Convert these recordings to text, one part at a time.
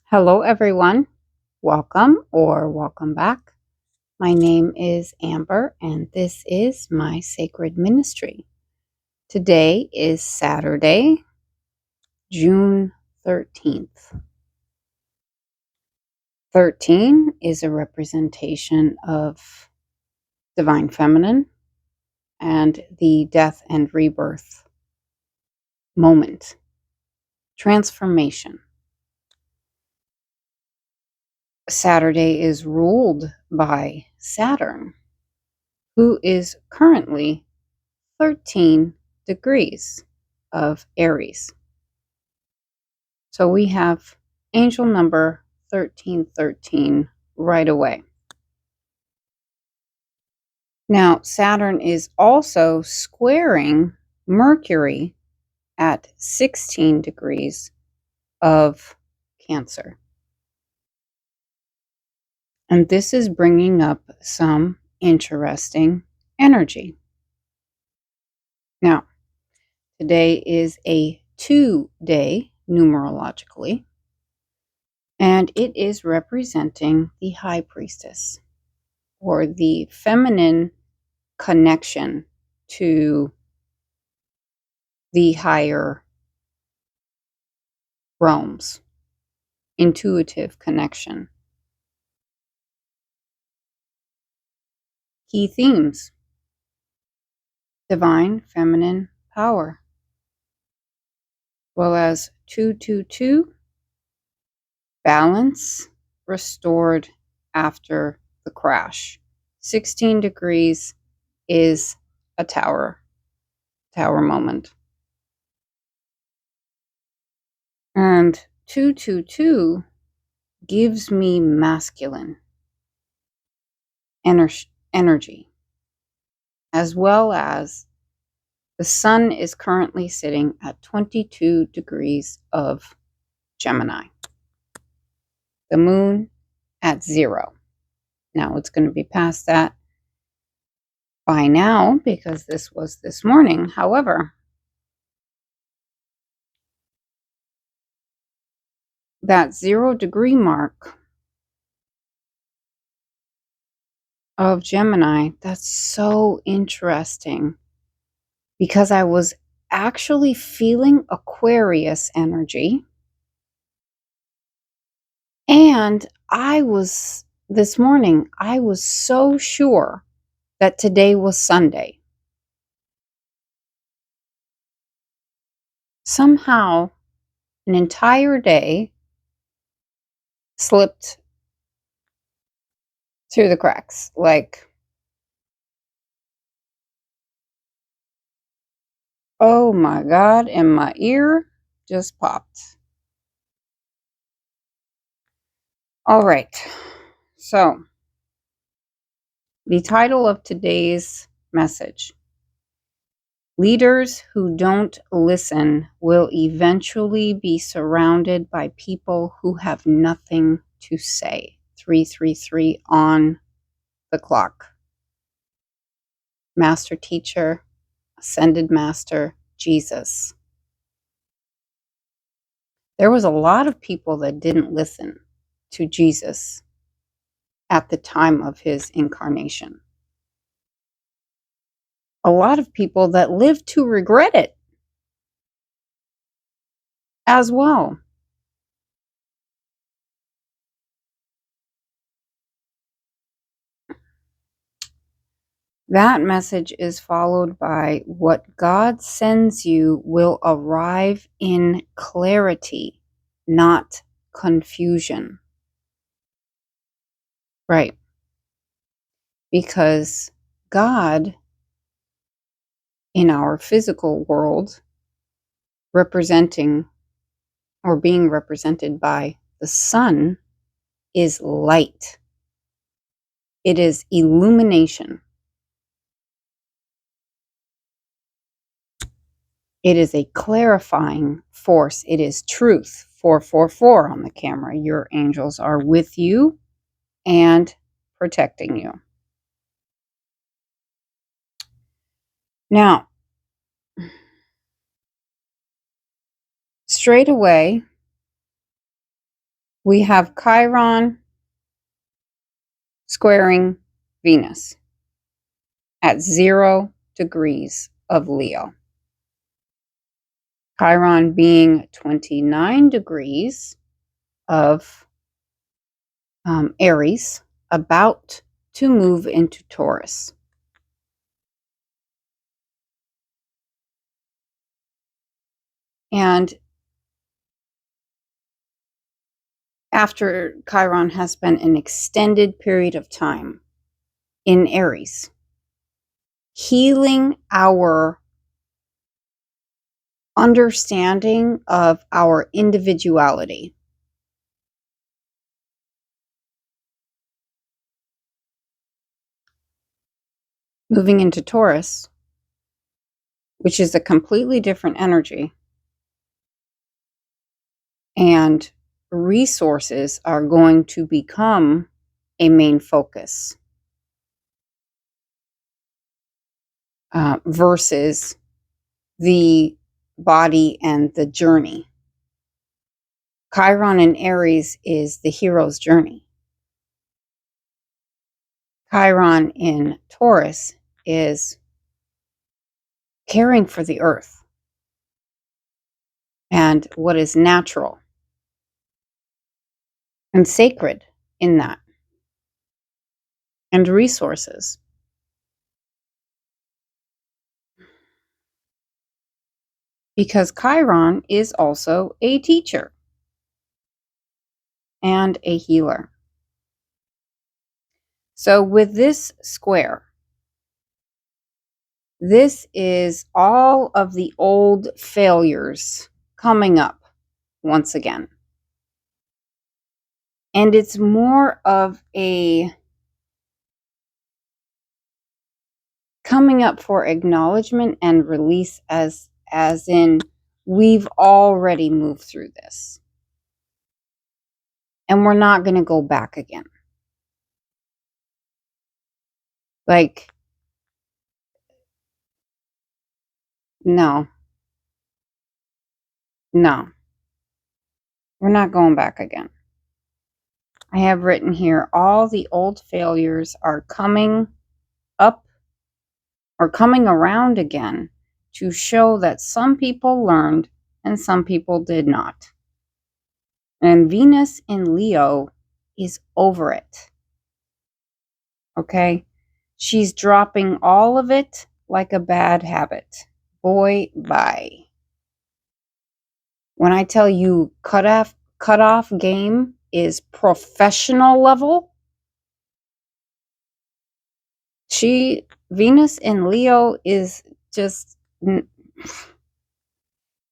Hello, everyone. Welcome or welcome back. My name is Amber, and this is my sacred ministry. Today is Saturday, June 13th. 13 is a representation of divine feminine and the death and rebirth moment, transformation. Saturday is ruled by Saturn, who is currently 13 degrees of Aries. So we have angel number 1313 right away. Now, Saturn is also squaring Mercury at 16 degrees of Cancer. And this is bringing up some interesting energy. Now, today is a 2-day numerologically, and it is representing the High Priestess, or the feminine connection to the higher realms, intuitive connection. Key themes: divine feminine power, well as 222, balance restored after the crash. 16 degrees is a tower moment. And 222 gives me masculine energy, as well as the sun is currently sitting at 22 degrees of Gemini. The moon at 0. Now it's going to be past that by now because this was this morning. However, that 0-degree mark of Gemini, that's so interesting because I was actually feeling Aquarius energy. And this morning, I was so sure that today was Sunday. Somehow, an entire day slipped through the cracks. Like, oh my God, and my ear just popped. All right. So, the title of today's message: leaders who don't listen will eventually be surrounded by people who have nothing to say. 333 on the clock. Master teacher, ascended master, Jesus. There was a lot of people that didn't listen to Jesus at the time of his incarnation. A lot of people that lived to regret it as well. That message is followed by what God sends you will arrive in clarity, not confusion. Right. Because God, in our physical world, representing or being represented by the sun, is light. It is illumination. It is a clarifying force. It is truth. 444 on the camera. Your angels are with you and protecting you. Now, straight away, we have Chiron squaring Venus at 0 degrees of Leo. Chiron being 29 degrees of Aries, about to move into Taurus. And after Chiron has spent an extended period of time in Aries, healing our understanding of our individuality. Moving into Taurus, which is a completely different energy, and resources are going to become a main focus versus the body and the journey. Chiron in Aries is the hero's journey. Chiron in Taurus is caring for the earth and what is natural and sacred in that, and resources. Because Chiron is also a teacher and a healer. So with this square, this is all of the old failures coming up once again. And it's more of a coming up for acknowledgement and release, as in we've already moved through this. And we're not going to go back again. Like, no. No. We're not going back again. I have written here, all the old failures are coming up or coming around again to show that some people learned and some people did not. And Venus in Leo is over it. Okay? She's dropping all of it like a bad habit. Boy, bye. When I tell you cutoff game is professional level, Venus in Leo is just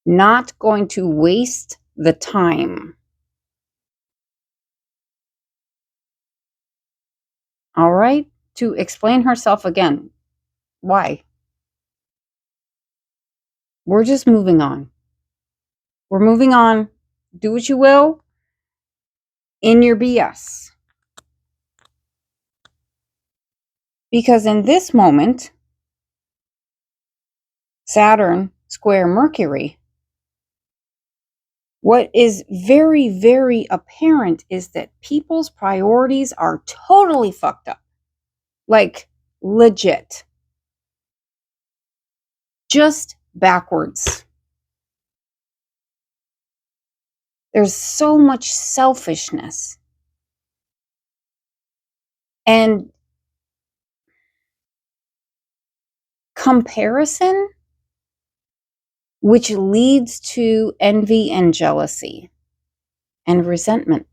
not going to waste the time. All right? To explain herself again. Why? We're just moving on. We're moving on. Do what you will in your BS. Because in this moment, Saturn square Mercury, what is very, very apparent is that people's priorities are totally fucked up. Like, legit. Just backwards. There's so much selfishness. And comparison, which leads to envy and jealousy and resentment,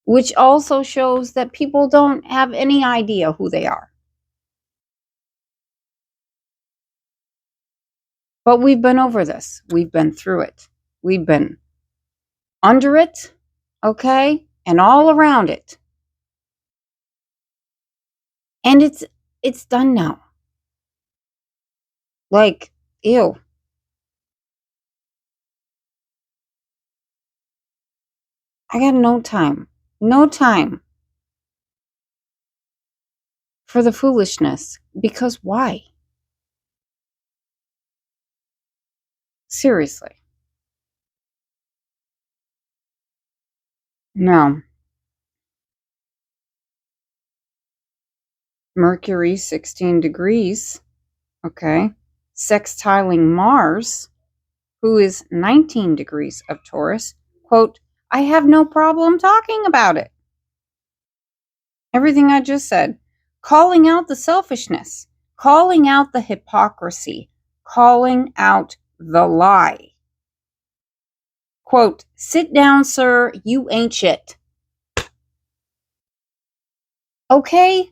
which also shows that people don't have any idea who they are. But we've been over this. We've been through it. We've been under it, okay, and all around it. And it's done now. Like, ew. I got no time for the foolishness. Because why? Seriously. Now, Mercury, 16 degrees, okay, sextiling Mars, who is 19 degrees of Taurus. Quote, I have no problem talking about it. Everything I just said. Calling out the selfishness, calling out the hypocrisy, calling out the lie. Quote, sit down, sir, you ain't shit. Okay?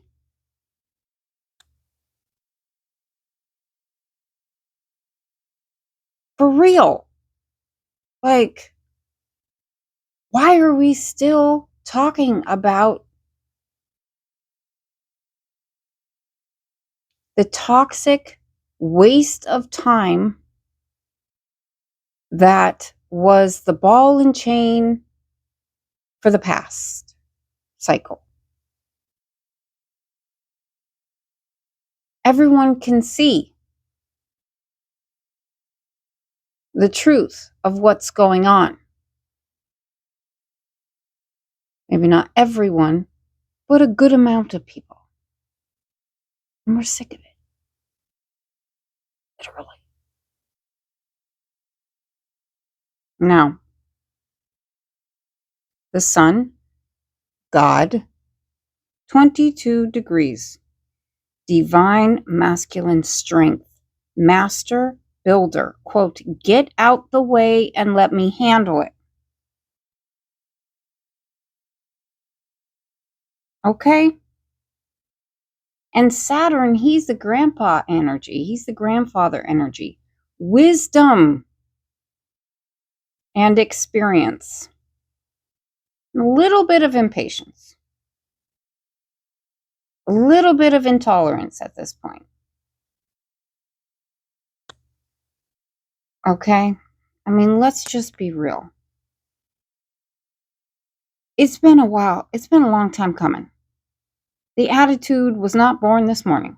For real. Like, why are we still talking about the toxic waste of time that was the ball and chain for the past cycle? Everyone can see the truth of what's going on. Maybe not everyone, but a good amount of people. And we're sick of it. Literally. Now, the sun, God, 22 degrees, divine masculine strength, master builder. Quote, get out the way and let me handle it. Okay? And Saturn, he's the grandpa energy. He's the grandfather energy. Wisdom and experience. A little bit of impatience. A little bit of intolerance at this point. Okay? I mean, let's just be real. It's been a while. It's been a long time coming. The attitude was not born this morning.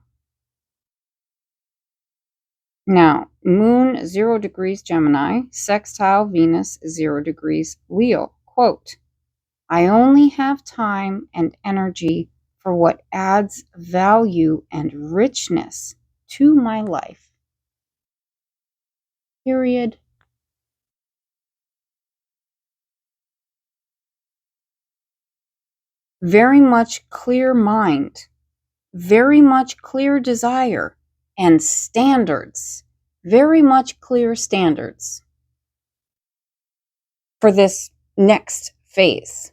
Now, Moon 0 degrees Gemini, sextile Venus 0 degrees Leo. Quote, I only have time and energy for what adds value and richness to my life. Period. Very much clear mind, very much clear desire, and standards. Very much clear standards for this next phase.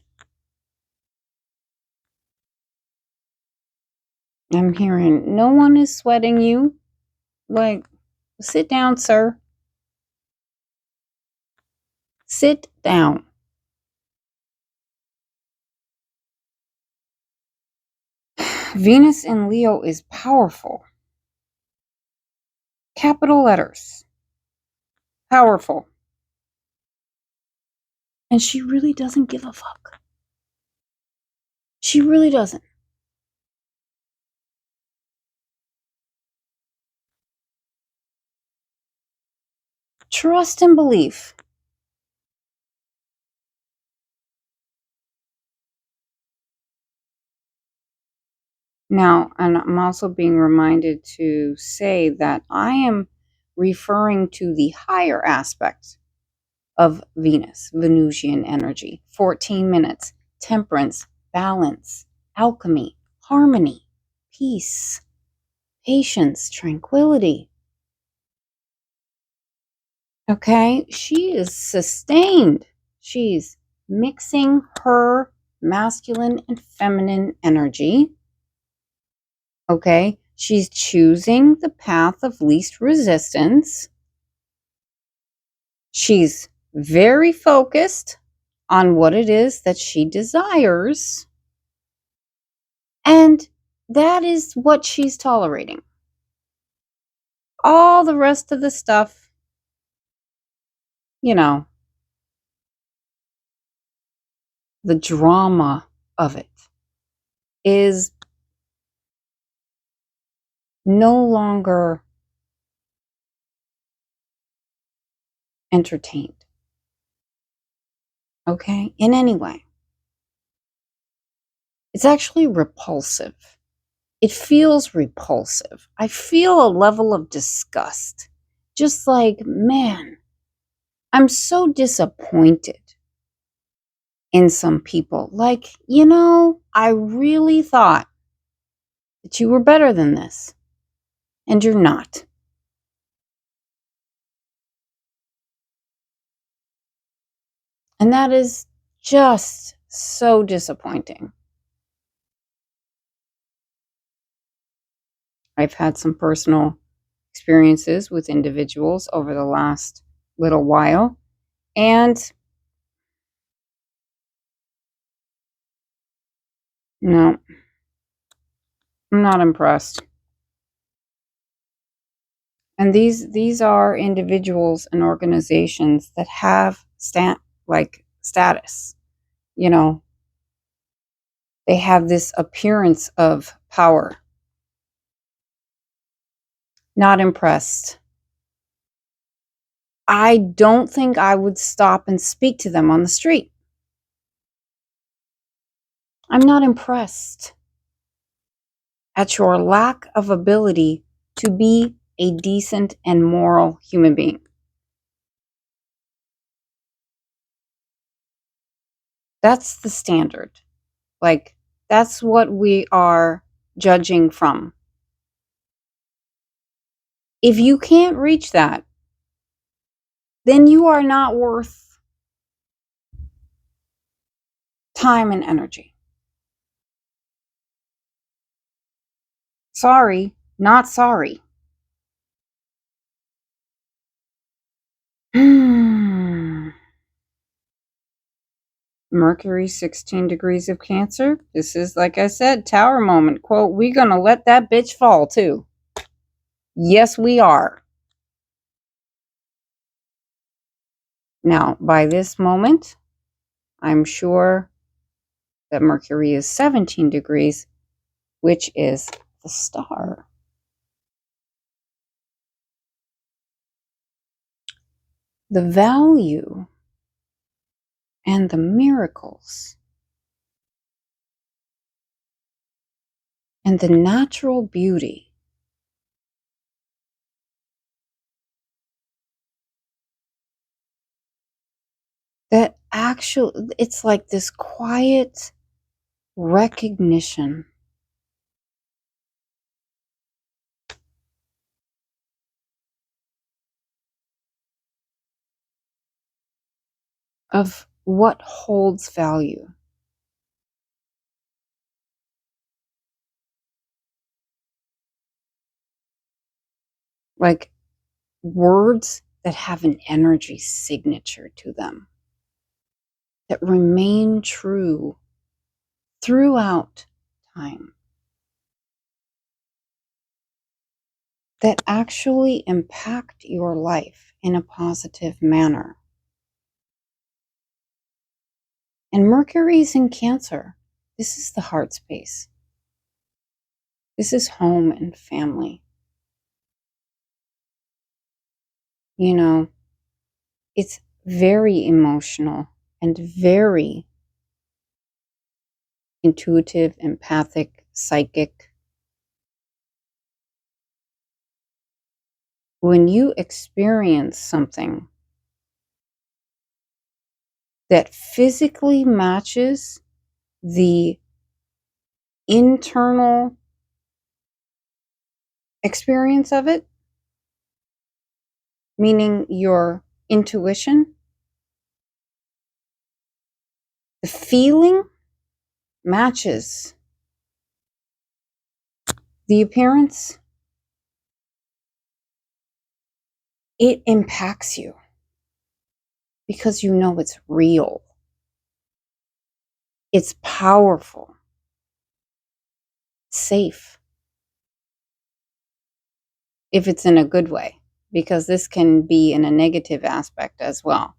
I'm hearing no one is sweating you. Like, sit down, sir. Sit down. Venus in Leo is powerful. Capital letters. Powerful. And she really doesn't give a fuck. She really doesn't. Trust and belief. Now, and I'm also being reminded to say that I am referring to the higher aspect of Venus, Venusian energy. 14 minutes, temperance, balance, alchemy, harmony, peace, patience, tranquility. Okay, she is sustained. She's mixing her masculine and feminine energy. Okay, she's choosing the path of least resistance. She's very focused on what it is that she desires. And that is what she's tolerating. All the rest of the stuff, you know, the drama of it is no longer entertained. Okay, in any way. It's actually repulsive. It feels repulsive. I feel a level of disgust. Just like, man, I'm so disappointed in some people. Like, I really thought that you were better than this, and you're not. And that is just so disappointing. I've had some personal experiences with individuals over the last little while, and no, I'm not impressed. And these are individuals and organizations that have status. You know, they have this appearance of power. Not impressed. I don't think I would stop and speak to them on the street. I'm not impressed at your lack of ability to be a decent and moral human being. That's the standard. Like, that's what we are judging from. If you can't reach that, then you are not worth time and energy. Sorry, not sorry. Mercury, 16 degrees of Cancer. This is, like I said, Tower moment. Quote, we gonna let that bitch fall too. Yes, we are. Now, by this moment, I'm sure that Mercury is 17 degrees, which is the star. The value and the miracles and the natural beauty that actually, it's like this quiet recognition of what holds value. Like words that have an energy signature to them, that remain true throughout time, that actually impact your life in a positive manner. And Mercury's in Cancer. This is the heart space. This is home and family. You know, it's very emotional and very intuitive, empathic, psychic. When you experience something that physically matches the internal experience of it, meaning your intuition, the feeling matches the appearance, it impacts you because you know it's real. It's powerful, safe, if it's in a good way, because this can be in a negative aspect as well,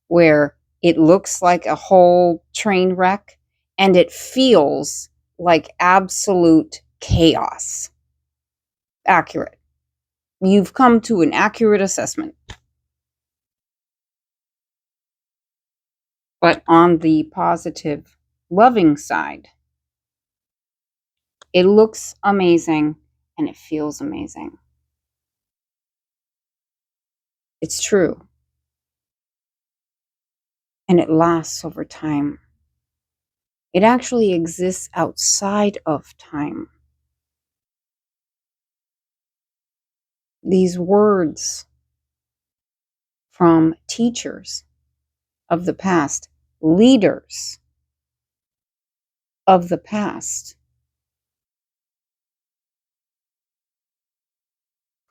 where it looks like a whole train wreck and it feels like absolute chaos. Accurate. You've come to an accurate assessment. But on the positive, loving side, It looks amazing and it feels amazing. It's true. And it lasts over time. It actually exists outside of time. These words from teachers of the past, leaders of the past,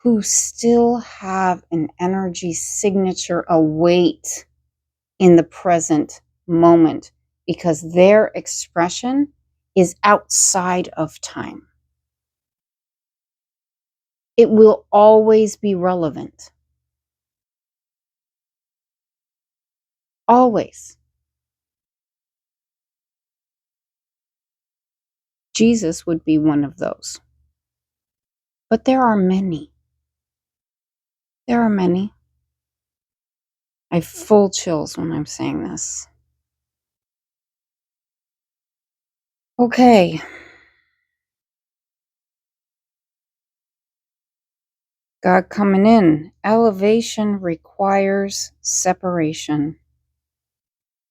who still have an energy signature, a weight in the present moment, because their expression is outside of time. It will always be relevant. Always. Jesus would be one of those. But there are many. There are many. I have full chills when I'm saying this. Okay. God coming in. Elevation requires separation.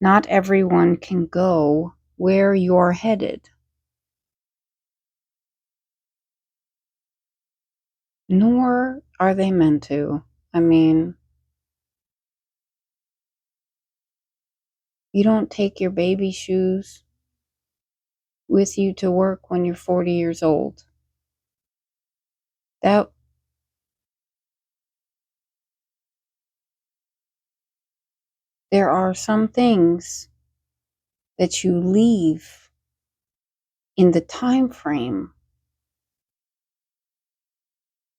Not everyone can go where you're headed. Nor are they meant to. I mean, you don't take your baby shoes with you to work when you're 40 years old. There are some things that you leave in the time frame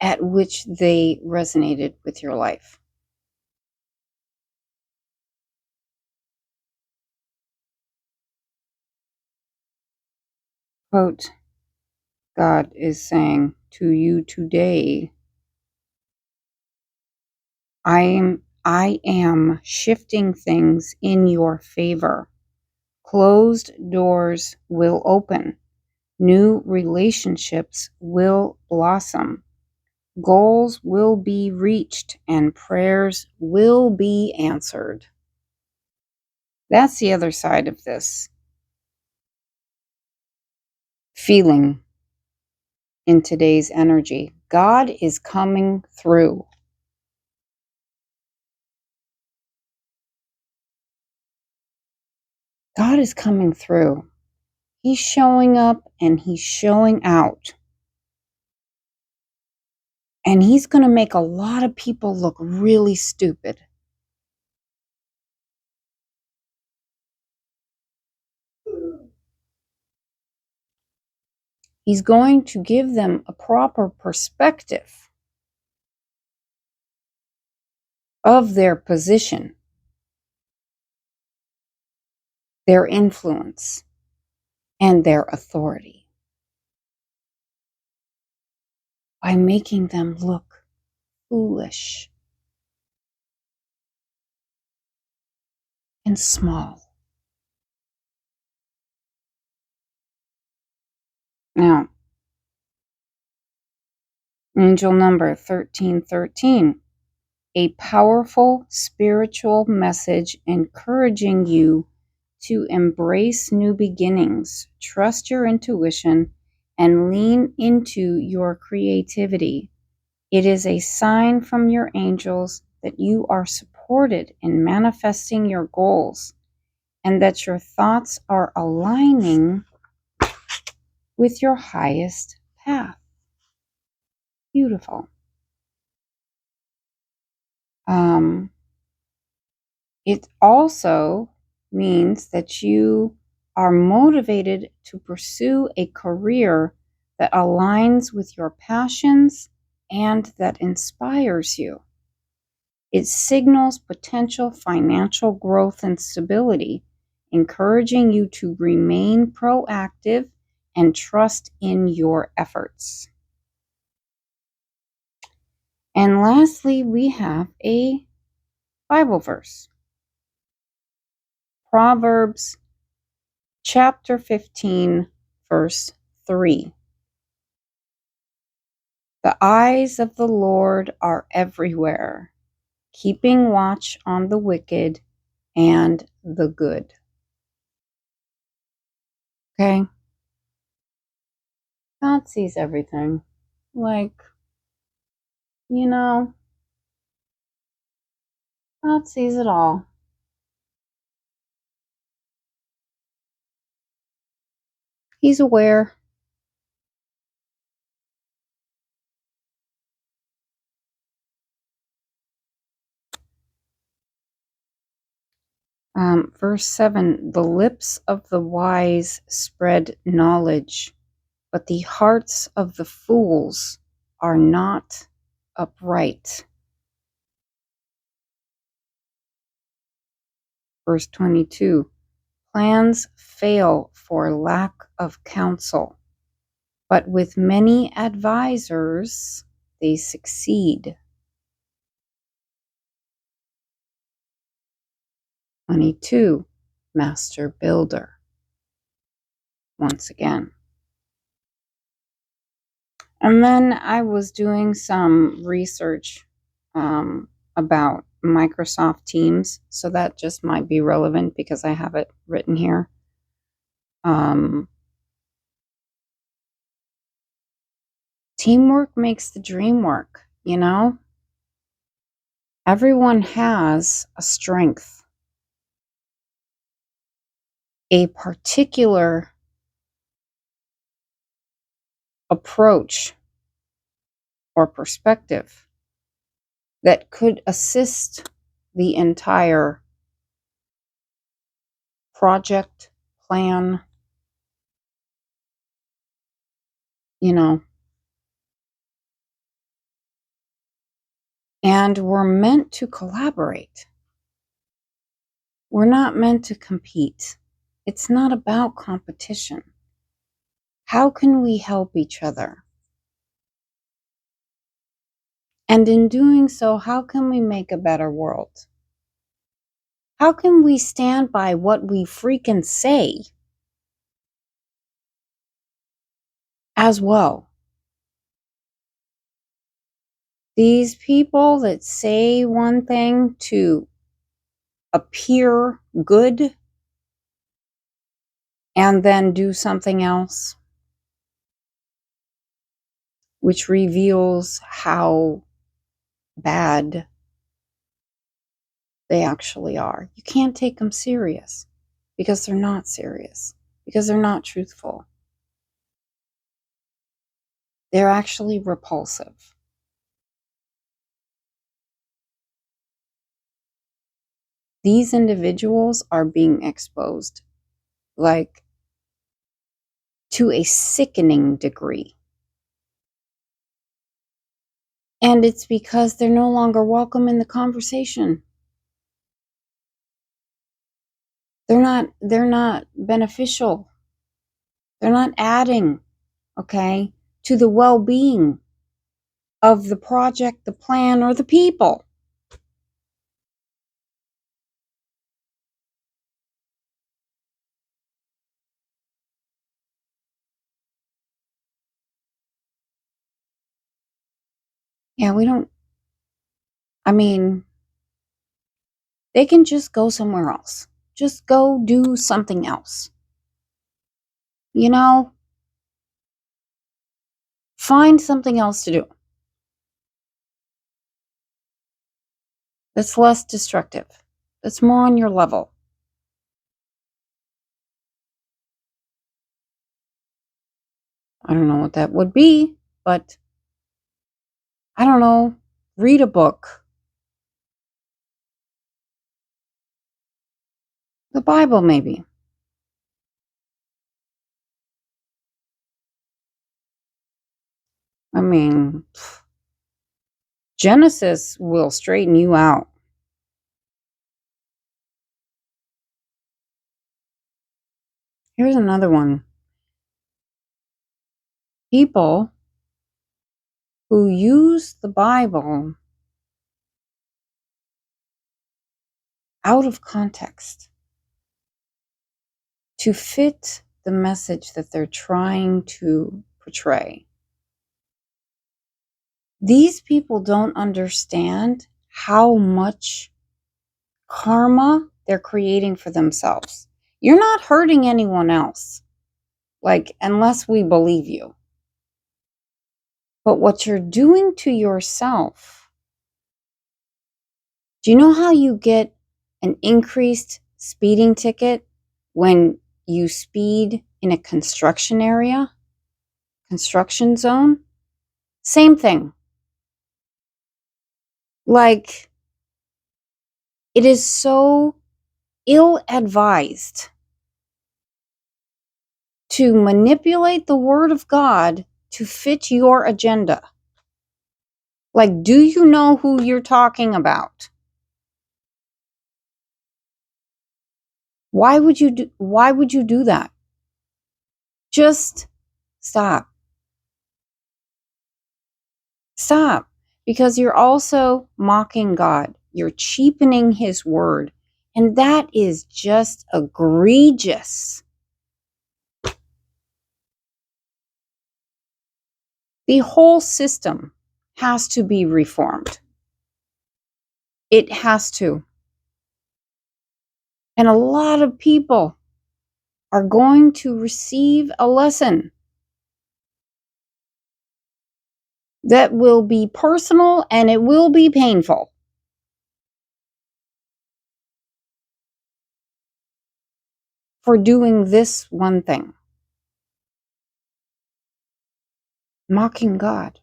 at which they resonated with your life. Quote, God is saying to you today, I am shifting things in your favor. Closed doors will open. New relationships will blossom. Goals will be reached and prayers will be answered. That's the other side of this feeling in today's energy. God is coming through. God is coming through. He's showing up and he's showing out. And he's going to make a lot of people look really stupid. He's going to give them a proper perspective of their position, their influence, and their authority by making them look foolish and small. Now, angel number 1313, a powerful spiritual message encouraging you to embrace new beginnings, trust your intuition, and lean into your creativity. It is a sign from your angels that you are supported in manifesting your goals and that your thoughts are aligning with your highest path. Beautiful. It also means that you are motivated to pursue a career that aligns with your passions and that inspires you. It signals potential financial growth and stability, encouraging you to remain proactive and trust in your efforts. And lastly, we have a Bible verse. Proverbs chapter 15, verse 3. The eyes of the Lord are everywhere, keeping watch on the wicked and the good. Okay? God sees everything. Like, you know, God sees it all. He's aware. Verse 7, the lips of the wise spread knowledge, but the hearts of the fools are not upright. Verse 22, plans fail for lack of counsel, but with many advisors they succeed. 22, master builder. Once again. And then I was doing some research about Microsoft Teams, so that just might be relevant because I have it written here. Teamwork makes the dream work, you know? Everyone has a strength, a particular approach or perspective that could assist the entire project, plan, you know. And we're meant to collaborate. We're not meant to compete. It's not about competition. How can we help each other? And in doing so, how can we make a better world? How can we stand by what we freaking say as well? These people that say one thing to appear good and then do something else, which reveals how bad they actually are. You can't take them serious because they're not serious, because they're not truthful. They're actually repulsive. These individuals are being exposed, like, to a sickening degree. And it's because they're no longer welcome in the conversation. They're not beneficial. They're not adding, okay, to the well-being of the project, the plan, or the people. Yeah, we don't, I mean, they can just go somewhere else. Just go do something else. You know, find something else to do that's less destructive, that's more on your level. I don't know what that would be, but I don't know. Read a book. The Bible, maybe. I mean, Genesis will straighten you out. Here's another one. People who use the Bible out of context to fit the message that they're trying to portray. These people don't understand how much karma they're creating for themselves. You're not hurting anyone else, like, unless we believe you. But what you're doing to yourself, do you know how you get an increased speeding ticket when you speed in a construction area, construction zone? Same thing. Like, it is so ill-advised to manipulate the word of God to fit your agenda. Like, do you know who you're talking about? Why would you do that? Just stop. Stop. Because you're also mocking God. You're cheapening his word. And that is just egregious. The whole system has to be reformed. It has to. And a lot of people are going to receive a lesson that will be personal and it will be painful. For doing this one thing. Mocking God.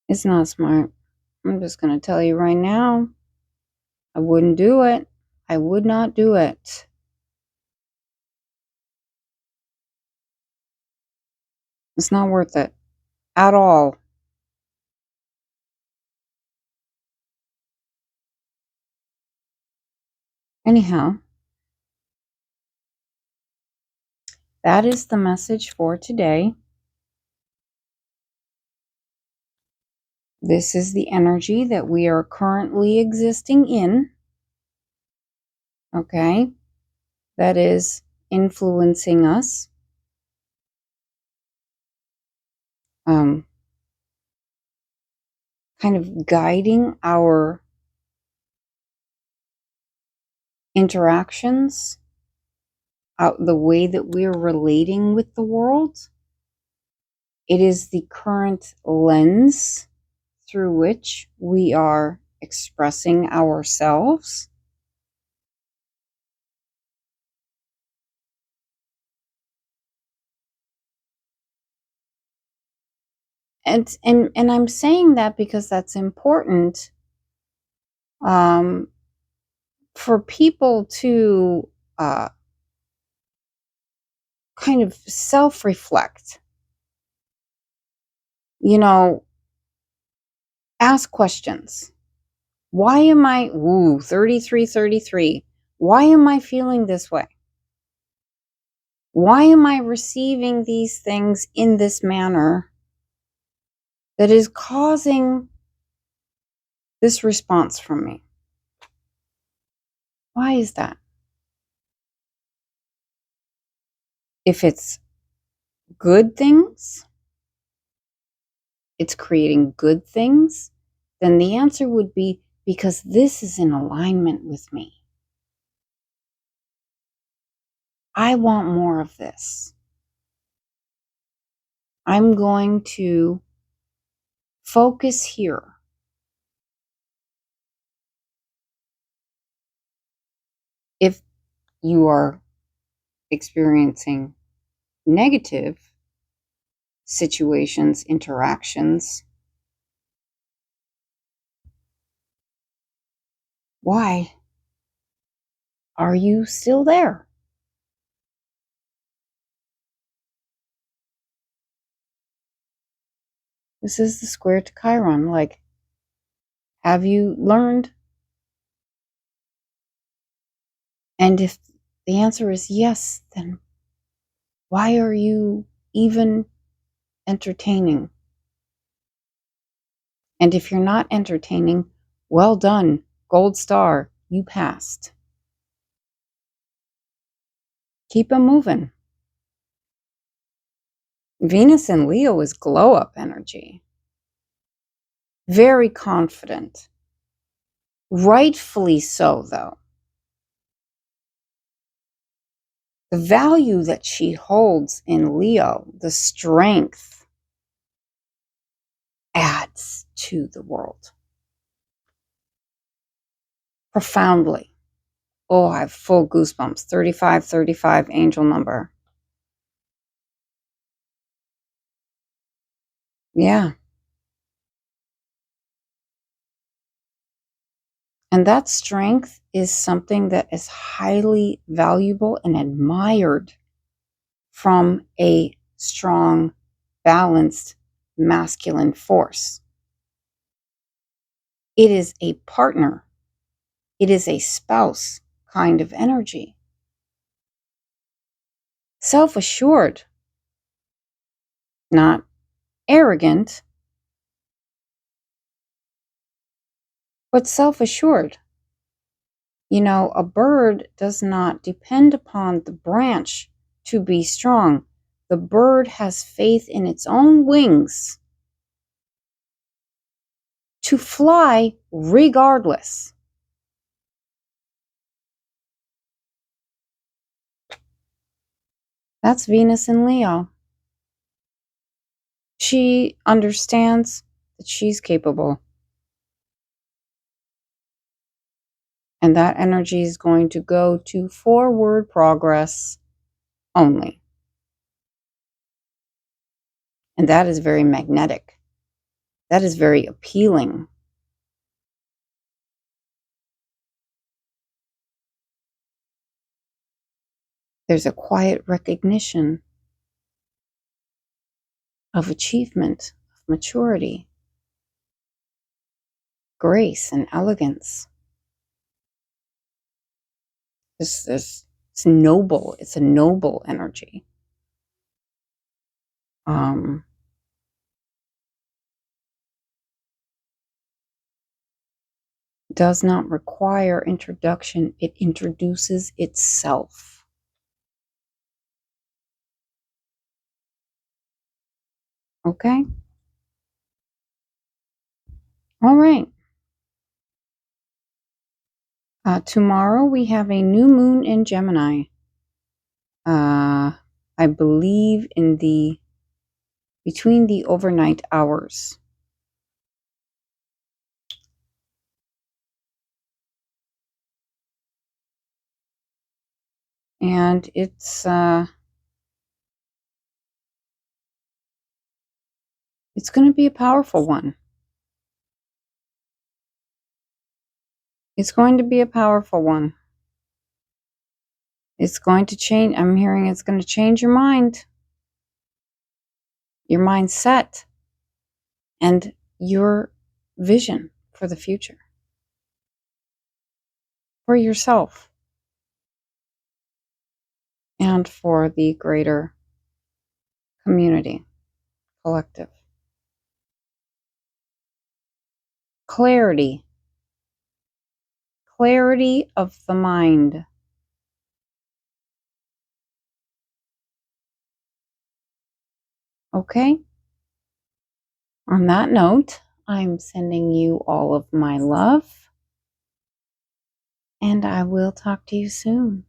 It's not smart. I'm just going to tell you right now, I wouldn't do it. I would not do it. It's not worth it at all. Anyhow, that is the message for today. This is the energy that we are currently existing in. Okay? That is influencing us. Kind of guiding our interactions, out the way that we're relating with the world. It is the current lens through which we are expressing ourselves. And I'm saying that because that's important, for people to kind of self-reflect. You know, ask questions. Why am I, 33? Why am I feeling this way? Why am I receiving these things in this manner that is causing this response from me? Why is that? If it's good things, it's creating good things, then the answer would be because this is in alignment with me. I want more of this. I'm going to focus here. If you are experiencing negative situations, interactions, why are you still there? This is the square to Chiron. Like, have you learned? And if the answer is yes, then why are you even entertaining? And if you're not entertaining, well done, gold star, you passed. Keep them moving. Venus in Leo is glow up energy. Very confident. Rightfully so, though. The value that she holds in Leo, the strength, adds to the world. Profoundly. Oh, I have full goosebumps. 3535 angel number. Yeah. And that strength is something that is highly valuable and admired from a strong, balanced masculine force. It is a partner. It is a spouse kind of energy. Self-assured, not arrogant, but self-assured. You know, a bird does not depend upon the branch to be strong. The bird has faith in its own wings to fly regardless. That's Venus in Leo. She understands that she's capable. And that energy is going to go to forward progress only. And that is very magnetic. That is very appealing. There's a quiet recognition of achievement, of maturity, grace, and elegance. It's noble. It's a noble energy. Does not require introduction. It introduces itself. Okay? All right. Tomorrow we have a new moon in Gemini. I believe between the overnight hours. And it's going to be a powerful one. It's going to be a powerful one. It's going to change. I'm hearing it's going to change your mindset, and your vision for the future, for yourself, and for the greater community, collective. Clarity of the mind. Okay? On that note, I'm sending you all of my love, and I will talk to you soon.